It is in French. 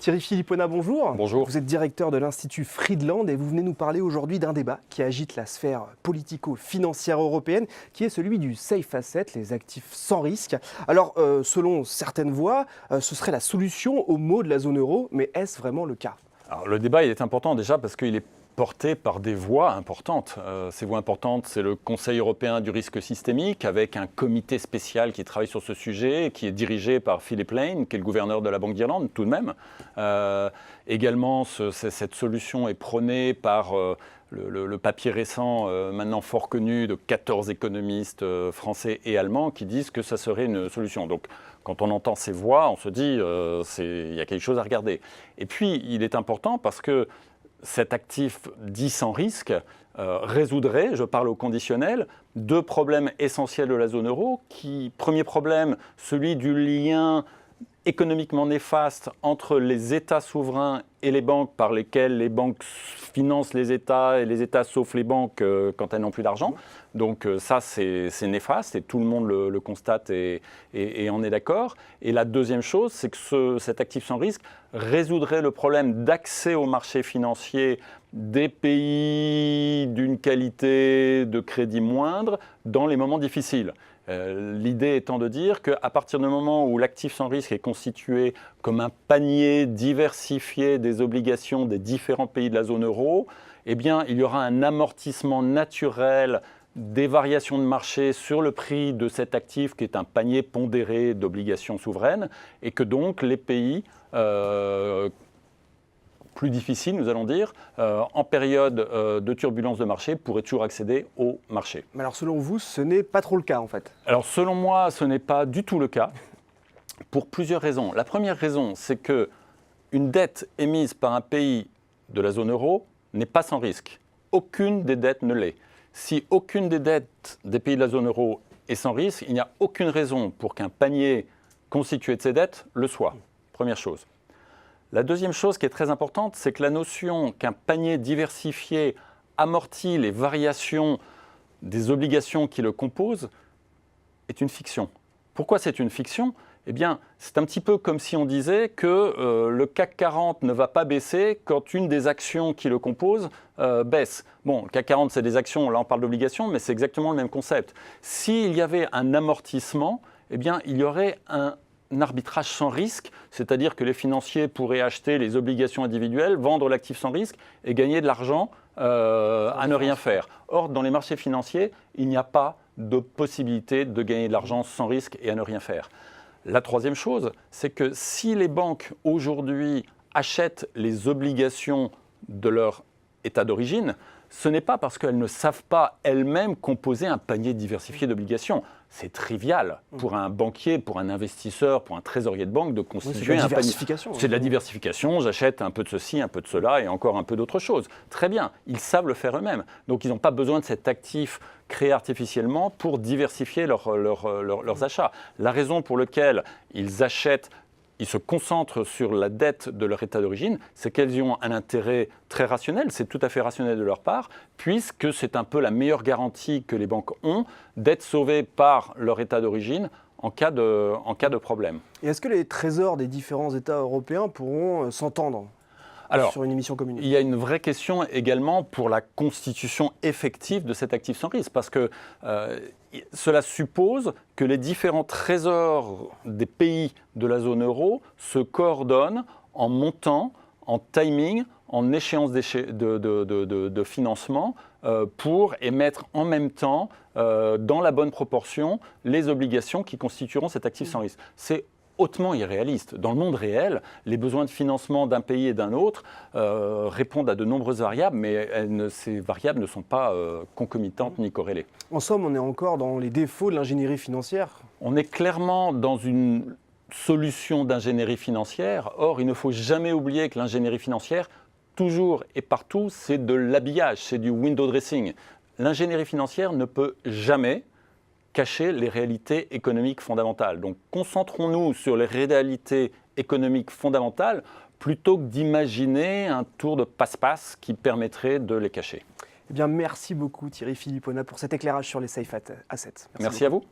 Thierry Philippona, bonjour. Bonjour. Vous êtes directeur de l'Institut Friedland et vous venez nous parler aujourd'hui d'un débat qui agite la sphère politico-financière européenne, qui est celui du safe asset, les actifs sans risque. Alors, selon certaines voix, ce serait la solution aux maux de la zone euro, mais est-ce vraiment le cas ? Alors, le débat il est important déjà parce qu'il est porté par des voix importantes. Ces voix importantes, c'est le Conseil européen du risque systémique, avec un comité spécial qui travaille sur ce sujet, qui est dirigé par Philip Lane, qui est le gouverneur de la Banque d'Irlande, tout de même. Également, cette solution est prônée par le papier récent, maintenant fort connu, de 14 économistes français et allemands, qui disent que ça serait une solution. Donc, quand on entend ces voix, on se dit il y a quelque chose à regarder. Et puis, il est important parce que cet actif dit sans risque résoudrait, je parle au conditionnel, deux problèmes essentiels de la zone euro. Premier problème, celui du lien économiquement néfaste entre les États souverains et les banques, par lesquels les banques financent les États et les États saufent les banques quand elles n'ont plus d'argent. Donc ça, c'est néfaste et tout le monde le constate et en est d'accord. Et la deuxième chose, c'est que cet actif sans risque résoudrait le problème d'accès aux marchés financiers des pays d'une qualité de crédit moindre dans les moments difficiles. L'idée étant de dire qu'à partir du moment où l'actif sans risque est constitué comme un panier diversifié des obligations des différents pays de la zone euro, eh bien, il y aura un amortissement naturel des variations de marché sur le prix de cet actif qui est un panier pondéré d'obligations souveraines et que donc les pays plus difficiles, nous allons dire, en période de turbulence de marché, pourraient toujours accéder au marché. Mais alors selon vous, ce n'est pas trop le cas en fait ? Alors selon moi, ce n'est pas du tout le cas, pour plusieurs raisons. La première raison, c'est qu'une dette émise par un pays de la zone euro n'est pas sans risque. Aucune des dettes ne l'est. Si aucune des dettes des pays de la zone euro est sans risque, il n'y a aucune raison pour qu'un panier constitué de ces dettes le soit. Première chose. La deuxième chose qui est très importante, c'est que la notion qu'un panier diversifié amortit les variations des obligations qui le composent est une fiction. Pourquoi c'est une fiction ? Eh bien, c'est un petit peu comme si on disait que le CAC 40 ne va pas baisser quand une des actions qui le composent baisse. Bon, le CAC 40, c'est des actions, là on parle d'obligations, mais c'est exactement le même concept. S'il y avait un amortissement, eh bien, il y aurait un arbitrage sans risque, c'est-à-dire que les financiers pourraient acheter les obligations individuelles, vendre l'actif sans risque et gagner de l'argent à ne rien faire. Or, dans les marchés financiers, il n'y a pas de possibilité de gagner de l'argent sans risque et à ne rien faire. La troisième chose, c'est que si les banques aujourd'hui achètent les obligations de leur état d'origine, ce n'est pas parce qu'elles ne savent pas elles-mêmes composer un panier diversifié d'obligations. C'est trivial pour un banquier, pour un investisseur, pour un trésorier de banque de constituer un panier. C'est de la diversification, j'achète un peu de ceci, un peu de cela et encore un peu d'autre chose. Très bien, ils savent le faire eux-mêmes. Donc ils n'ont pas besoin de cet actif créé artificiellement pour diversifier leurs achats. La raison pour laquelle ils achètent, ils se concentrent sur la dette de leur état d'origine, c'est qu'elles y ont un intérêt très rationnel, c'est tout à fait rationnel de leur part, puisque c'est un peu la meilleure garantie que les banques ont d'être sauvées par leur état d'origine en cas de problème. Et est-ce que les trésors des différents États européens pourront s'entendre sur une émission commune ? Il y a une vraie question également pour la constitution effective de cet actif sans risque, parce que cela suppose que les différents trésors des pays de la zone euro se coordonnent en montant, en timing, en échéance de financement pour émettre en même temps, dans la bonne proportion, les obligations qui constitueront cet actif sans risque. C'est hautement irréaliste. Dans le monde réel, les besoins de financement d'un pays et d'un autre répondent à de nombreuses variables, mais ces variables ne sont pas concomitantes ni corrélées. En somme, on est encore dans les défauts de l'ingénierie financière ? On est clairement dans une solution d'ingénierie financière. Or, il ne faut jamais oublier que l'ingénierie financière, toujours et partout, c'est de l'habillage, c'est du window dressing. L'ingénierie financière ne peut jamais cacher les réalités économiques fondamentales. Donc concentrons-nous sur les réalités économiques fondamentales plutôt que d'imaginer un tour de passe-passe qui permettrait de les cacher. Eh bien, merci beaucoup Thierry Philippona pour cet éclairage sur les safe assets. Merci à vous.